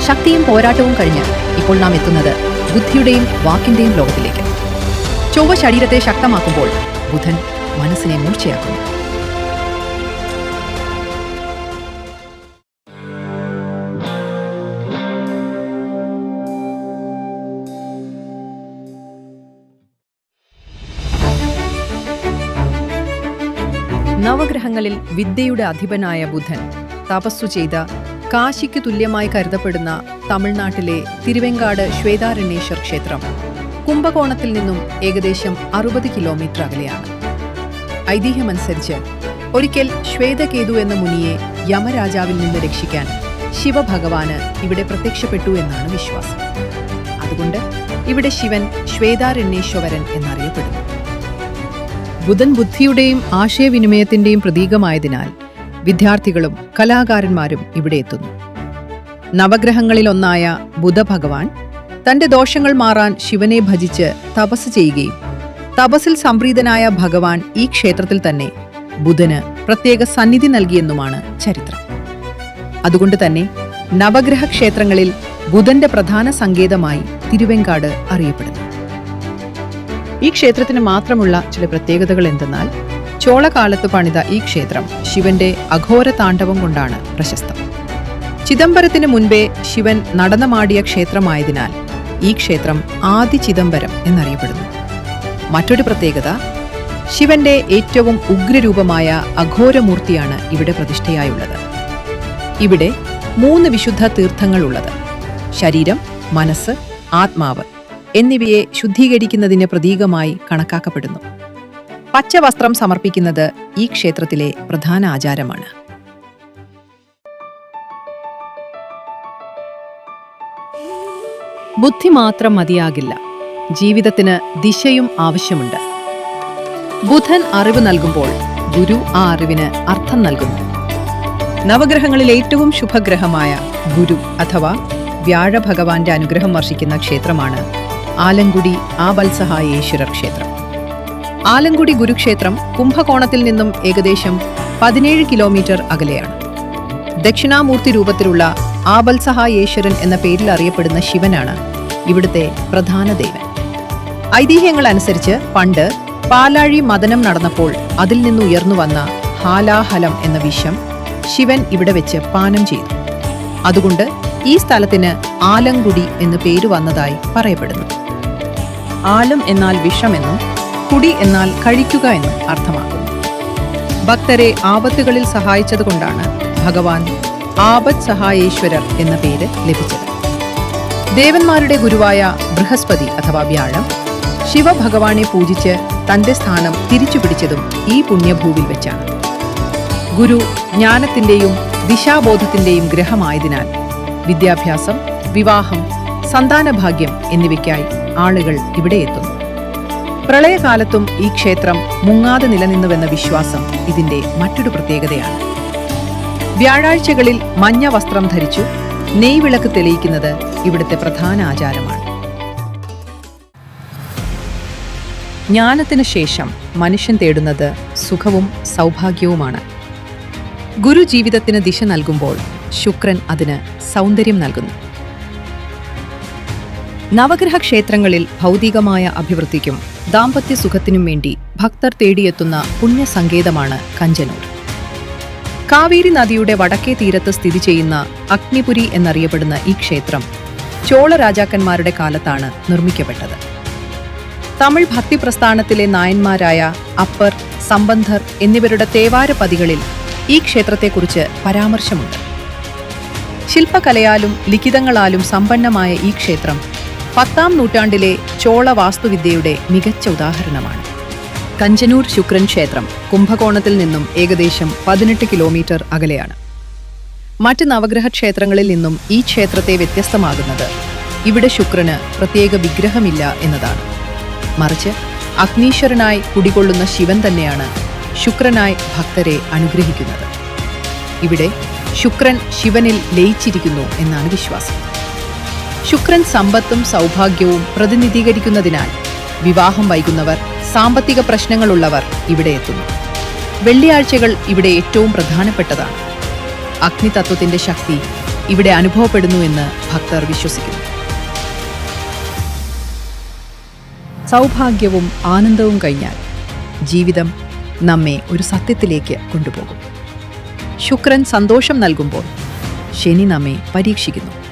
ശക്തിയും പോരാട്ടവും കഴിഞ്ഞ് ഇപ്പോൾ നാം എത്തുന്നത് ബുദ്ധിയുടെയും വാക്കിന്റെയും ലോകത്തിലേക്ക്. ചൊവ്വ ശരീരത്തെ ശക്തമാക്കുമ്പോൾ ബുധൻ മനസ്സിനെ മൂർച്ചയാക്കുന്നു. നവഗ്രഹങ്ങളിൽ വിദ്യയുടെ അധിപനായ ബുധൻ തപസ്സു ചെയ്ത കാശിക്ക് തുല്യമായി കരുതപ്പെടുന്ന തമിഴ്നാട്ടിലെ തിരുവെങ്കാട് ശ്വേതാരണ്യേശ്വർ ക്ഷേത്രം കുംഭകോണത്തിൽ നിന്നും ഏകദേശം 60 കിലോമീറ്റർ അകലെയാണ്. ഐതിഹ്യമനുസരിച്ച് ഒരിക്കൽ ശ്വേതകേതു എന്ന മുനിയെ യമരാജാവിൽ നിന്ന് രക്ഷിക്കാൻ ശിവഭഗവാന് ഇവിടെ പ്രത്യക്ഷപ്പെട്ടു എന്നാണ് വിശ്വാസം. അതുകൊണ്ട് ഇവിടെ ശിവൻ ശ്വേതാരണ്യേശ്വരൻ എന്നറിയപ്പെടുന്നു. ബുധൻ ബുദ്ധിയുടെയും ആശയവിനിമയത്തിന്റെയും പ്രതീകമായതിനാൽ വിദ്യാർത്ഥികളും കലാകാരന്മാരും ഇവിടെ എത്തുന്നു. നവഗ്രഹങ്ങളിലൊന്നായ ബുധഭഗവാൻ തന്റെ ദോഷങ്ങൾ മാറാൻ ശിവനെ ഭജിച്ച് തപസ് ചെയ്യുകയും തപസ്സിൽ സംപ്രീതനായ ഭഗവാൻ ഈ ക്ഷേത്രത്തിൽ തന്നെ ബുധന് പ്രത്യേക സന്നിധി നൽകിയെന്നുമാണ് ചരിത്രം. അതുകൊണ്ട് തന്നെ നവഗ്രഹ ക്ഷേത്രങ്ങളിൽ ബുധന്റെ പ്രധാന സങ്കേതമായി തിരുവെങ്കാട് അറിയപ്പെടുന്നു. ഈ ക്ഷേത്രത്തിന് മാത്രമുള്ള ചില പ്രത്യേകതകൾ എന്തെന്നാൽ, ചോളകാലത്ത് പണിത ഈ ക്ഷേത്രം ശിവന്റെ അഘോര താണ്ഡവം കൊണ്ടാണ് പ്രശസ്തം. ചിദംബരത്തിന് മുൻപേ ശിവൻ നടനമാടിയ ക്ഷേത്രമായതിനാൽ ഈ ക്ഷേത്രം ആദി ചിദംബരം എന്നറിയപ്പെടുന്നു. മറ്റൊരു പ്രത്യേകത, ശിവന്റെ ഏറ്റവും ഉഗ്രരൂപമായ അഘോരമൂർത്തിയാണ് ഇവിടെ പ്രതിഷ്ഠയായുള്ളത്. ഇവിടെ 3 വിശുദ്ധ തീർത്ഥങ്ങൾ ഉള്ളത്. ശരീരം, മനസ്സ്, ആത്മാവ് എന്നിവയെ ശുദ്ധീകരിക്കുന്നതിന് പ്രതീകമായി കണക്കാക്കപ്പെടുന്നു. പച്ചവസ്ത്രം സമർപ്പിക്കുന്നത് ഈ ക്ഷേത്രത്തിലെ പ്രധാന ആചാരമാണ്. ബുദ്ധി മാത്രം മതിയാകില്ല, ജീവിതത്തിന് ദിശയും ആവശ്യമുണ്ട്. ബുധൻ അറിവ് നൽകുമ്പോൾ ഗുരു ആ അറിവിന് അർത്ഥം നൽകുന്നു. നവഗ്രഹങ്ങളിൽ ഏറ്റവും ശുഭഗ്രഹമായ ഗുരു അഥവാ വ്യാഴഭഗവാന്റെ അനുഗ്രഹം വർഷിക്കുന്ന ക്ഷേത്രമാണ് ആലങ്കുടി ആബൽസഹായേശ്വരർ ക്ഷേത്രം. ആലങ്കുടി ഗുരുക്ഷേത്രം കുംഭകോണത്തിൽ നിന്നും ഏകദേശം 17 കിലോമീറ്റർ അകലെയാണ്. ദക്ഷിണാമൂർത്തി രൂപത്തിലുള്ള ആബൽസഹായേശ്വരൻ എന്ന പേരിൽ അറിയപ്പെടുന്ന ശിവനാണ് ഇവിടുത്തെ പ്രധാന ദേവൻ. ഐതിഹ്യങ്ങൾ അനുസരിച്ച് പണ്ട് പാലാഴി മദനം നടന്നപ്പോൾ അതിൽ നിന്നുയർന്നു വന്ന ഹാലാഹലം എന്ന വിഷം ശിവൻ ഇവിടെ വെച്ച് പാനം ചെയ്തു. അതുകൊണ്ട് ഈ സ്ഥലത്തിന് ആലങ്കുടി എന്ന് പേര് വന്നതായി പറയപ്പെടുന്നു. ആലം എന്നാൽ വിഷമെന്നും കുടി എന്നാൽ കഴിക്കുക എന്നും അർത്ഥമാക്കുന്നു. ഭക്തരെ ആപത്തുകളിൽ സഹായിച്ചതുകൊണ്ടാണ് ഭഗവാൻ ആപത് സഹായേശ്വരർ എന്ന പേര് ലഭിച്ചത്. ദേവന്മാരുടെ ഗുരുവായ ബൃഹസ്പതി അഥവാ വ്യാഴം ശിവഭഗവാനെ പൂജിച്ച് തന്റെ സ്ഥാനം തിരിച്ചുപിടിച്ചതും ഈ പുണ്യഭൂവിൽ വെച്ചാണ്. ഗുരു ജ്ഞാനത്തിന്റെയും ദിശാബോധത്തിന്റെയും ഗ്രഹമായതിനാൽ വിദ്യാഭ്യാസം, വിവാഹം, സന്താനഭാഗ്യം എന്നിവയ്ക്കായി ആളുകൾ ഇവിടെ എത്തുന്നു. പ്രളയകാലത്തും ഈ ക്ഷേത്രം മുങ്ങാതെ നിലനിന്നുവെന്ന വിശ്വാസം ഇതിന്റെ മറ്റൊരു പ്രത്യേകതയാണ്. വ്യാഴാഴ്ചകളിൽ മഞ്ഞ വസ്ത്രം ധരിച്ചു നെയ്വിളക്ക് തെളിയിക്കുന്നത് ഇവിടുത്തെ പ്രധാന ആചാരമാണ്. ജ്ഞാനത്തിന് ശേഷം മനുഷ്യൻ തേടുന്നത് സുഖവും സൗഭാഗ്യവുമാണ്. ഗുരു ജീവിതത്തിന് ദിശ നൽകുമ്പോൾ ശുക്രൻ അതിന് സൗന്ദര്യം നൽകുന്നു. നവഗ്രഹ ക്ഷേത്രങ്ങളിൽ ഭൗതികമായ അഭിവൃദ്ധിക്കും ദാമ്പത്യ സുഖത്തിനും വേണ്ടി ഭക്തർ തേടിയെത്തുന്ന പുണ്യസങ്കേതമാണ് കഞ്ചനൂർ. കാവേരി നദിയുടെ വടക്കേ തീരത്ത് സ്ഥിതി ചെയ്യുന്ന അഗ്നിപുരി എന്നറിയപ്പെടുന്ന ഈ ക്ഷേത്രം ചോള രാജാക്കന്മാരുടെ കാലത്താണ് നിർമ്മിക്കപ്പെട്ടത്. തമിഴ് ഭക്തിപ്രസ്ഥാനത്തിലെ നായന്മാരായ അപ്പർ, സംബന്ധർ എന്നിവരുടെ തേവാരപതികളിൽ ഈ ക്ഷേത്രത്തെക്കുറിച്ച് പരാമർശമുണ്ട്. ശില്പകലയാലും ലിഖിതങ്ങളാലും സമ്പന്നമായ ഈ ക്ഷേത്രം 10ാം നൂറ്റാണ്ടിലെ ചോള വാസ്തുവിദ്യയുടെ മികച്ച ഉദാഹരണമാണ്. കഞ്ചനൂർ ശുക്രൻ ക്ഷേത്രം കുംഭകോണത്തിൽ നിന്നും ഏകദേശം 18 കിലോമീറ്റർ അകലെയാണ്. മറ്റ് നവഗ്രഹ ക്ഷേത്രങ്ങളിൽ നിന്നും ഈ ക്ഷേത്രത്തെ വ്യത്യസ്തമാകുന്നത് ഇവിടെ ശുക്രന് പ്രത്യേക വിഗ്രഹമില്ല എന്നതാണ്. മറിച്ച് അഗ്നീശ്വരനായി കുടികൊള്ളുന്ന ശിവൻ തന്നെയാണ് ശുക്രനായി ഭക്തരെ അനുഗ്രഹിക്കുന്നത്. ഇവിടെ ശുക്രൻ ശിവനിൽ ലയിച്ചിരിക്കുന്നു എന്നാണ് വിശ്വാസം. ശുക്രൻ സമ്പത്തും സൗഭാഗ്യവും പ്രതിനിധീകരിക്കുന്നതിനാൽ വിവാഹം വൈകുന്നവർ, സാമ്പത്തിക പ്രശ്നങ്ങളുള്ളവർ ഇവിടെ എത്തുന്നു. വെള്ളിയാഴ്ചകൾ ഇവിടെ ഏറ്റവും പ്രധാനപ്പെട്ടതാണ്. അഗ്നിതത്വത്തിന്റെ ശക്തി ഇവിടെ അനുഭവപ്പെടുന്നു എന്ന് ഭക്തർ വിശ്വസിക്കുന്നു. സൗഭാഗ്യവും ആനന്ദവും കഴിഞ്ഞാൽ ജീവിതം നമ്മെ ഒരു സത്യത്തിലേക്ക് കൊണ്ടുപോകും. ശുക്രൻ സന്തോഷം നൽകുമ്പോൾ ശനി നമ്മെ പരീക്ഷിക്കുന്നു.